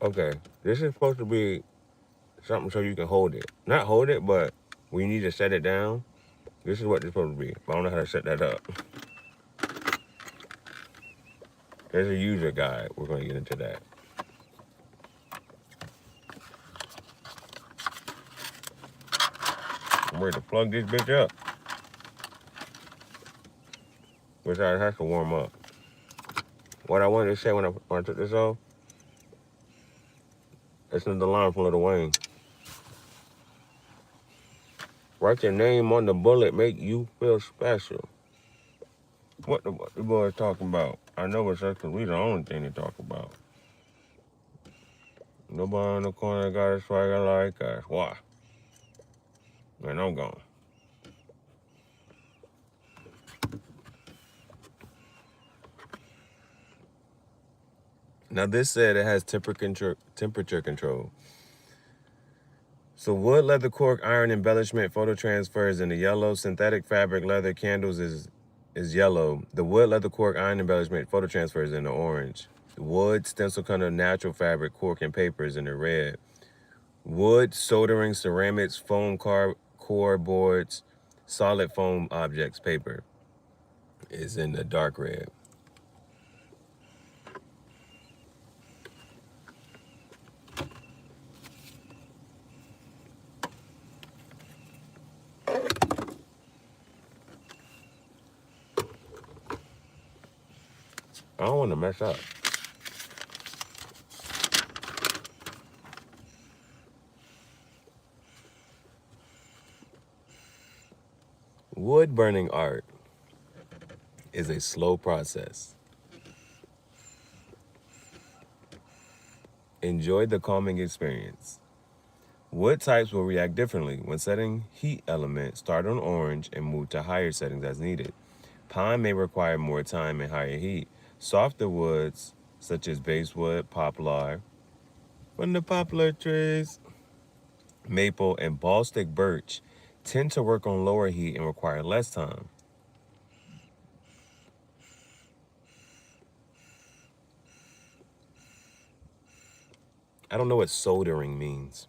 Okay, this is supposed to be something so you can hold it. Not hold it, but when you need to set it down, this is what it's supposed to be. But I don't know how to set that up. There's a user guide. We're going to get into that. I'm ready to plug this bitch up. Besides, it has to warm up. What I wanted to say when I took this off, listen to the line from Lil Wayne. Write your name on the bullet, make you feel special. What the boys talking about? I know it's us because we the only thing they talk about. Nobody in the corner got a swagger like us. Why? Man, I'm gone. Now this said it has temperature control. So wood, leather, cork, iron, embellishment, photo transfers in the yellow. Synthetic fabric, leather, candles is yellow. The wood, leather, cork, iron, embellishment, photo transfers in the orange. Wood, stencil cutter, natural fabric, cork, and paper is in the red. Wood, soldering, ceramics, foam core boards, solid foam objects, paper is in the dark red. I don't want to mess up. Wood burning art is a slow process. Enjoy the calming experience. Wood types will react differently. When setting heat element, start on orange and move to higher settings as needed. Pine may require more time and higher heat. Softer woods, such as basswood, poplar, from the poplar trees, maple, and ballstick birch, tend to work on lower heat and require less time. I don't know what soldering means.